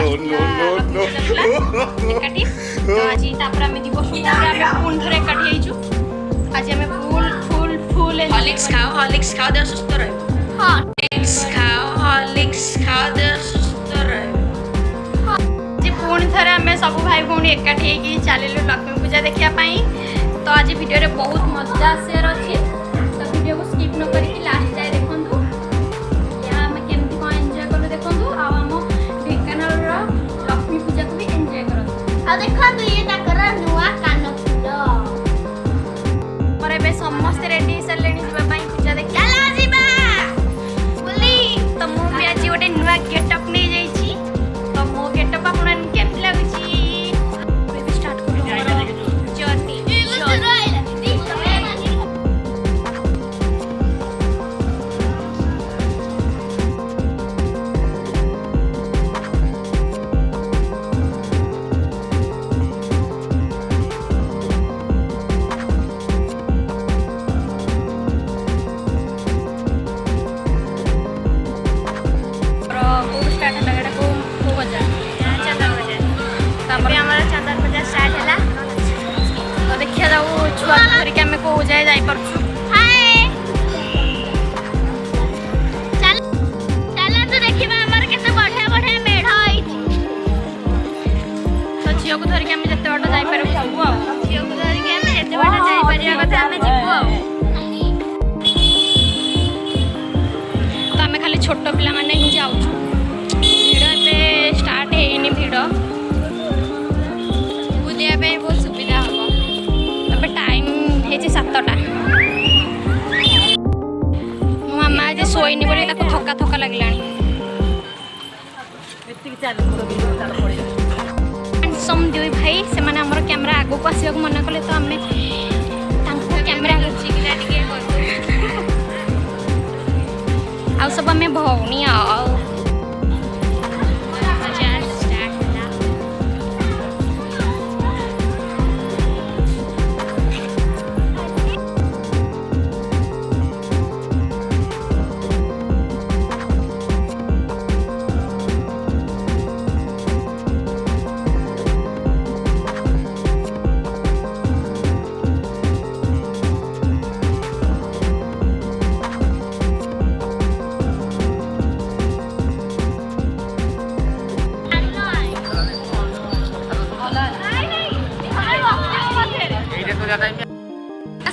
एकाठी आज तापर आम जीव पुणी थे एकाठी आज आम फुल फुल फुल हॉर्लिक्स खाओ देह सुस्थ रहे। हॉर्लिक्स खाओ देह सुस्थ रहे। पुणी थे आम सब भाई भौणी एकाठी चलू लक्ष्मी पूजा देखापी। तो आज वीडियो रे बहुत मजा आसार अच्छी तो वीडियो को स्किप न करके लास्ट जाए देखूँ आम केमती कौन एंजॉय कलु देखूँ आम ढेंकानाल लक्ष्मी पूजा को भी एंजॉय कर देखो ये नुआ कान फूल पर ए समस्ते रेडी सारे पूजा देखा तो मुझे आज गोटे नुआ गेटअप नहीं जाइए तो मो गेटअप आप केमती लगुच स्टार्ट कर जर्नी छुआ धरिक आम कौ जाए जापर तो झील को धरिक आम जिते बाट जापर झील को धरिक आम जिते बाट जापर कथा आम जीवु तो आम खाली छोट पिला माने ही जाऊँ भिड़ ए स्टार्ट है भिड़ बुलाया बहुत सुविधा हम तब टाइम है 7टा मो मामा आज शोनी बोली थका थका लगला हैंडसम दुई भाई से माने हमर कैमरा आगो को आसिया को मना कले तो आमे तांको कैमरा चिकला टिके आ सब आमे भौणी आ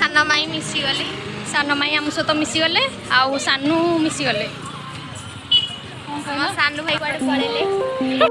सान माई मिसीगले सान माई आम सहित मिसीगले आउ सानू मिसीगले सानू भाई कुआडे पळेले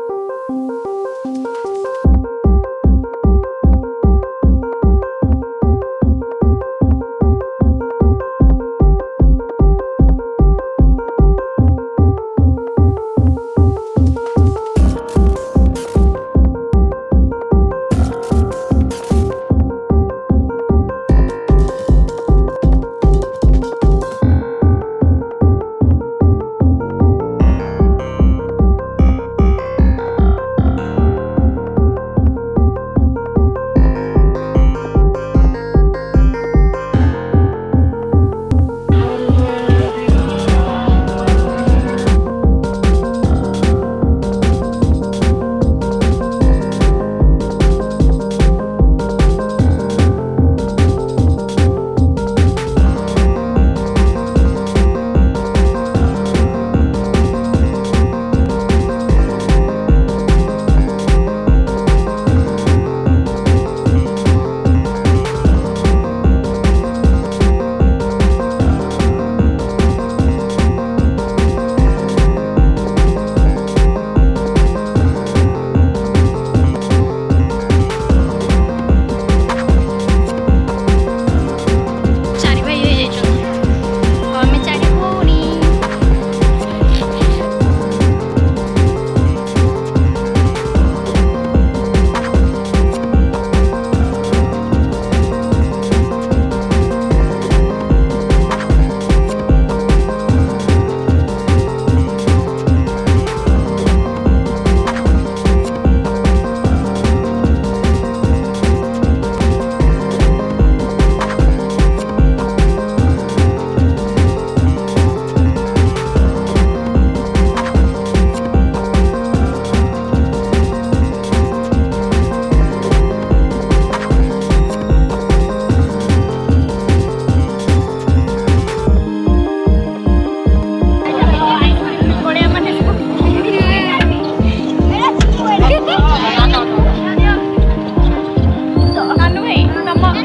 ତମ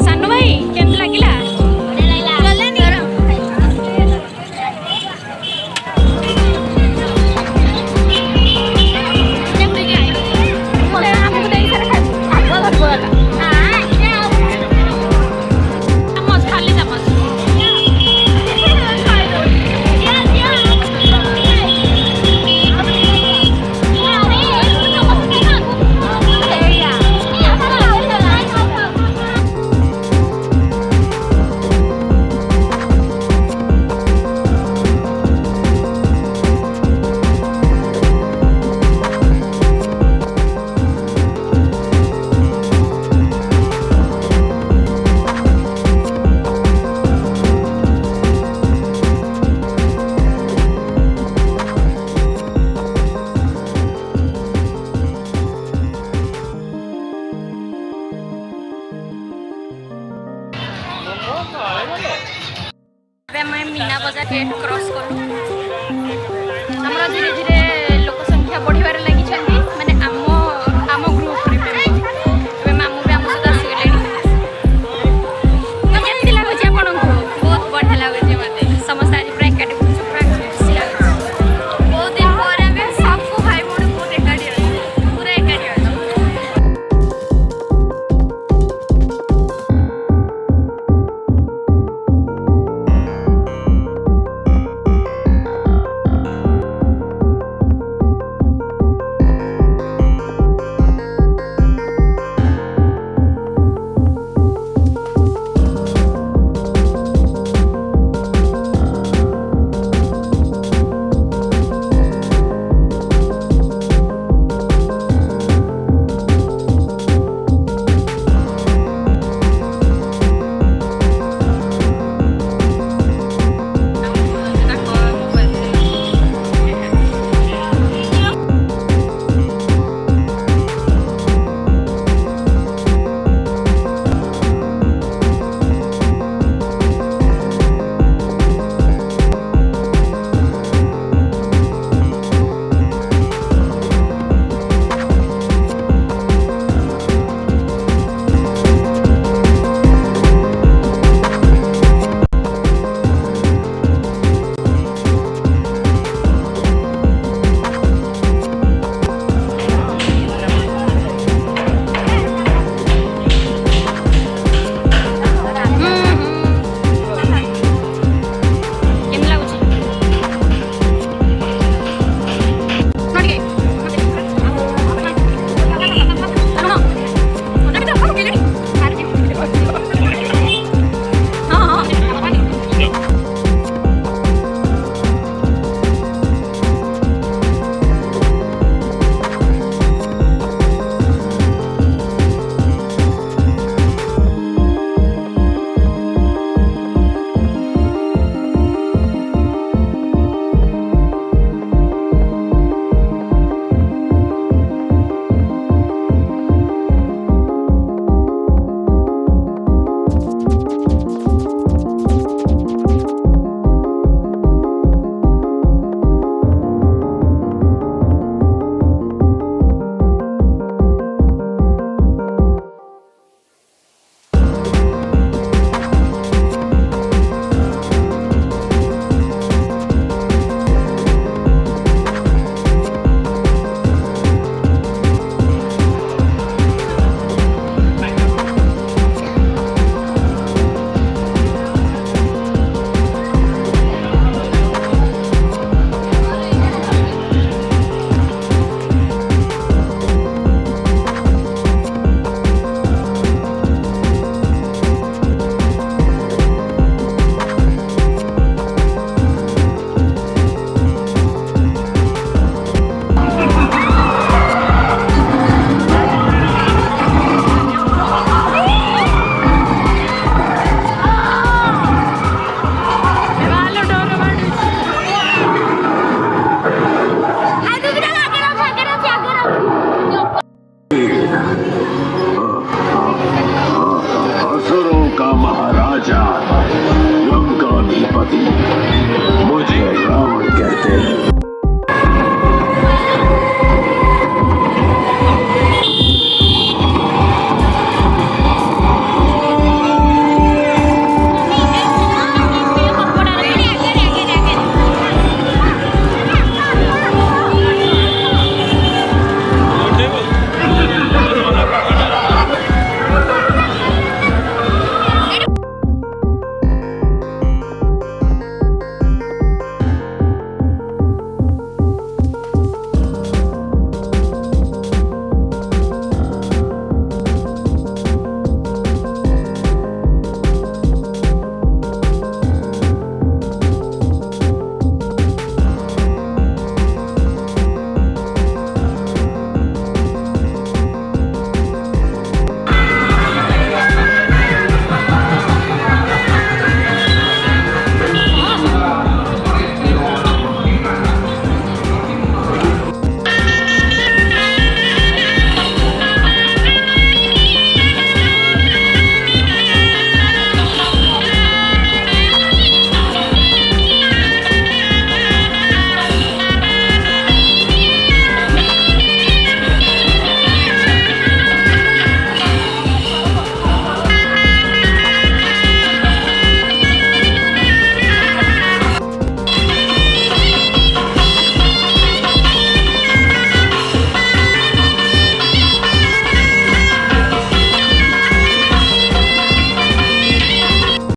ସାନ ଭାଇ କେମିତି ଲାଗିଲା? ଆମକୁ ଦେଇ ସାରା ଚାମଚ ଖାଲି ଚାମଚ ଏବେ ଆମେ ମୀନା ବଜାର ଗେଟ୍ କ୍ରସ୍ କଲୁ। ଆମର ଧୀରେ ଧୀରେ ଲୋକ ସଂଖ୍ୟା ବଢ଼ିବାରେ ଲାଗିଛନ୍ତି, ମାନେ ଆମ ଗ୍ରୁପରେ ଏବେ ମାମୁଁ ବି ଆମ ସହିତ ଆସିଗଲେଣି। ତ କେମିତି ଲାଗୁଛି ଆପଣଙ୍କୁ? ବହୁତ ବଢ଼ିଆ ଲାଗୁଛି ମୋତେ। ସମସ୍ତେ ଆଜି ପୁରା ଏକାଠି ବୁଲୁଛୁ, ପୁରା ଖୁସି ଲାଗୁଛି। ବହୁତ ଦିନ ପରେ ଆମେ ସବୁ ଭାଇ ଭଉଣୀ ବହୁତ ଏକାଠି ଅଛୁ, ପୁରା ଏକାଠି ଅଛୁ।